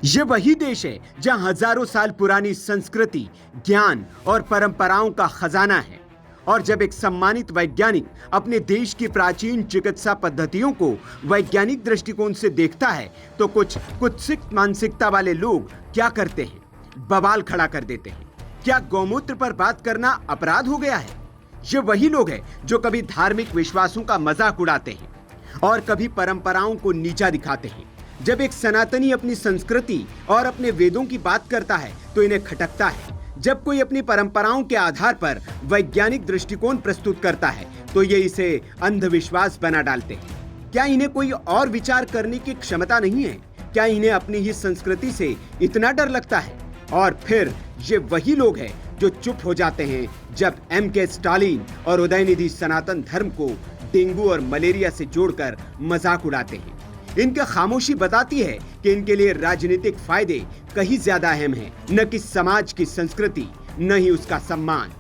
ये वही देश है जहां हजारों साल पुरानी संस्कृति, ज्ञान और परंपराओं का खजाना है। और जब एक सम्मानित वैज्ञानिक अपने देश की प्राचीन चिकित्सा पद्धतियों को वैज्ञानिक दृष्टिकोण से देखता है तो कुछ कुत्सित मानसिकता वाले लोग क्या करते हैं, बवाल खड़ा कर देते हैं। क्या गौमूत्र पर बात करना अपराध हो गया है? ये वही लोग हैं जो कभी धार्मिक विश्वासों का मजाक उड़ाते हैं और कभी परंपराओं को नीचा दिखाते हैं। जब एक सनातनी अपनी संस्कृति और अपने वेदों की बात करता है तो इन्हें खटकता है। जब कोई अपनी परंपराओं के आधार पर वैज्ञानिक दृष्टिकोण प्रस्तुत करता है तो ये इसे अंधविश्वास बना डालते हैं। क्या इन्हें कोई और विचार करने की क्षमता नहीं है? क्या इन्हें अपनी ही संस्कृति से इतना डर लगता है? और फिर ये वही लोग हैं जो चुप हो जाते हैं जब M.K. स्टालिन और उदयनिधि सनातन धर्म को डेंगू और मलेरिया से जोड़कर मजाक उड़ाते हैं। इनकी खामोशी बताती है कि इनके लिए राजनीतिक फायदे कहीं ज्यादा अहम हैं, न कि समाज की संस्कृति, न ही उसका सम्मान।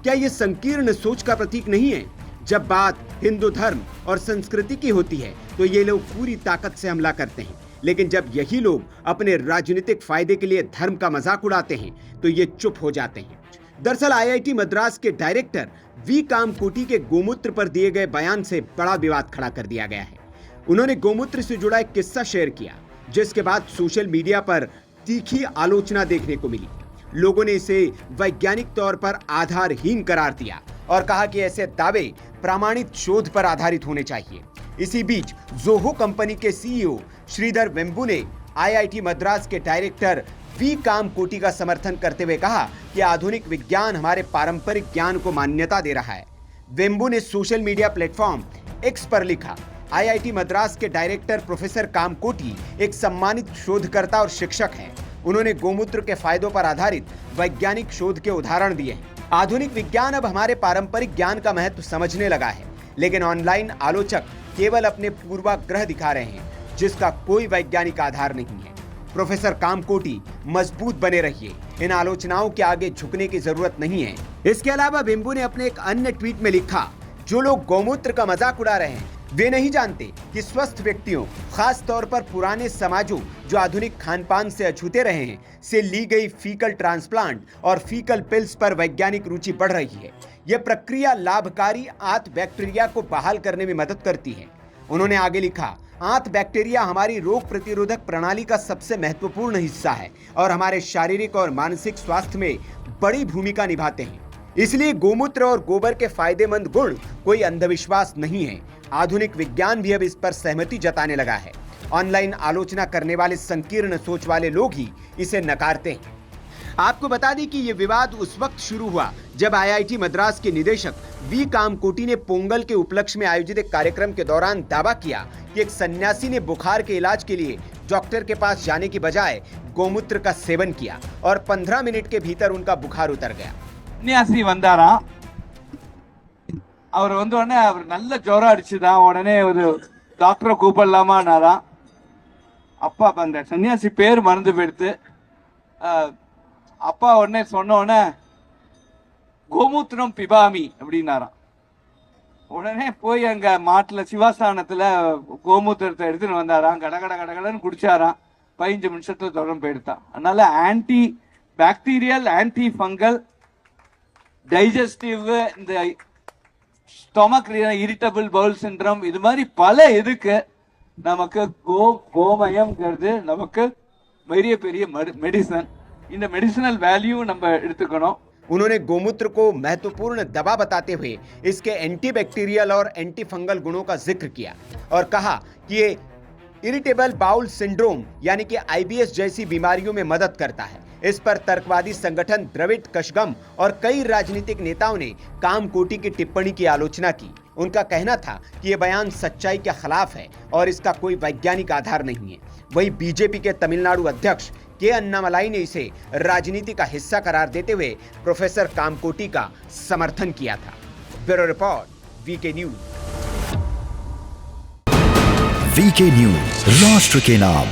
क्या ये संकीर्ण सोच का प्रतीक नहीं है? जब बात हिंदू धर्म और संस्कृति की होती है तो ये लोग पूरी ताकत से हमला करते हैं, लेकिन जब यही लोग अपने राजनीतिक फायदे के लिए धर्म का मजाक उड़ाते हैं तो ये चुप हो जाते हैं। दरअसल IIT मद्रास के डायरेक्टर वी कामकोटी के गोमूत्र पर दिए गए बयान से बड़ा विवाद खड़ा कर दिया गया है। उन्होंने गोमूत्र से जुड़ा एक किस्सा शेयर किया, जिसके बाद सोशल मीडिया पर तीखी आलोचना देखने को मिली। लोगों ने इसे वैज्ञानिक तौर पर आधारहीन करार दिया और कहा कि ऐसे दावे प्रामाणिक शोध पर आधारित होने चाहिए। इसी बीच जोहो कंपनी के CEO श्रीधर वेम्बू ने IIT मद्रास के डायरेक्टर वी कामकोटी का समर्थन करते हुए कहा कि आधुनिक विज्ञान हमारे पारंपरिक ज्ञान को मान्यता दे रहा है। वेम्बू ने सोशल मीडिया प्लेटफॉर्म X पर लिखा, IIT मद्रास के डायरेक्टर प्रोफेसर कामकोटी एक सम्मानित शोधकर्ता और शिक्षक हैं। उन्होंने गोमूत्र के फायदों पर आधारित वैज्ञानिक शोध के उदाहरण दिए हैं। आधुनिक विज्ञान अब हमारे पारंपरिक ज्ञान का महत्व समझने लगा है, लेकिन ऑनलाइन आलोचक केवल अपने पूर्वाग्रह दिखा रहे हैं, जिसका कोई वैज्ञानिक आधार नहीं है। प्रोफेसर कामकोटी, मजबूत बने रहिए, इन आलोचनाओं के आगे झुकने की जरूरत नहीं है। इसके अलावा बिंबू ने अपने एक अन्य ट्वीट में लिखा, जो लोग गोमूत्र का मजाक उड़ा रहे हैं वे नहीं जानते कि स्वस्थ व्यक्तियों, खास तौर पर पुराने समाजों जो आधुनिक खानपान से अछूते रहे हैं, से ली गई फीकल ट्रांसप्लांट और फीकल पिल्स पर वैज्ञानिक रुचि बढ़ रही है। यह प्रक्रिया लाभकारी आंत बैक्टीरिया को बहाल करने में मदद करती है। उन्होंने आगे लिखा, आंत बैक्टीरिया हमारी रोग प्रतिरोधक प्रणाली का सबसे महत्वपूर्ण हिस्सा है और हमारे शारीरिक और मानसिक स्वास्थ्य में बड़ी भूमिका निभाते हैं। इसलिए गोमूत्र और गोबर के फायदेमंद गुण कोई अंधविश्वास नहीं है। आधुनिक विज्ञान भी अब इस पर सहमति जताने लगा है। ऑनलाइन आलोचना करने वाले संकीर्ण सोच वाले लोग ही इसे नकारते हैं। आपको बता दें कि यह विवाद उस वक्त शुरू हुआ जब IIT मद्रास के निदेशक वी कामकोटी ने पोंगल के उपलक्ष्य में आयोजित एक कार्यक्रम के दौरान दावा किया कि एक सन्यासी ने बुखार के इलाज के लिए डॉक्टर के पास जाने की बजाय गोमूत्र का सेवन किया और 15 मिनट के भीतर उनका बुखार उतर गया। சன்னியாசி வந்தாராம். அவர் வந்த உடனே அவர் நல்ல ஜுரம் அடிச்சுதான். உடனே ஒரு டாக்டரை கூப்பிடலாமான்னாராம். அப்பா அந்த சன்னியாசி பேர் மறந்து போயிடுத்து. அப்பா உடனே சொன்ன உடனே கோமூத்திரம் பிபாமி அப்படின்னாராம். உடனே போய் அங்க மாட்டுல சிவாஸ்தானத்துல கோமூத்திரத்தை எடுத்துன்னு வந்தாராம். கடகடன்னு குடிச்சாராம். 15 நிமிஷத்துல தொடர்ந்து போயிடுத்தான். அதனால anti bacterial, anti fungal, digestive, இந்த ஸ்டொமக் இரிட்டபிள் பவுல் சிண்ட்ரம், இது மாதிரி பல இதுக்கு நமக்கு கோமயம்ங்கிறது நமக்கு பெரிய மெடிசன். இந்த மெடிசினல் வேல்யூ நம்ம எடுத்துக்கணும்। उन्होंने गोमूत्र को महत्वपूर्ण दवा बताते हुए इसके एंटीबैक्टीरियल और एंटी फंगल गुणों का जिक्र किया और कहा कि ये इरिटेबल बाउल सिंड्रोम यानी कि IBS जैसी बीमारियों में मदद करता है। इस पर तर्कवादी संगठन द्रविड़ कशगम और कई राजनीतिक नेताओं ने कामकोटी की टिप्पणी की आलोचना की। उनका कहना था कि यह बयान सच्चाई के खिलाफ है और इसका कोई वैज्ञानिक आधार नहीं है। वहीं बीजेपी के तमिलनाडु अध्यक्ष के अन्नामलाई ने इसे राजनीति का हिस्सा करार देते हुए प्रोफेसर कामकोटी का समर्थन किया था। Bureau report, VK news. VK news, राष्ट्र के नाम।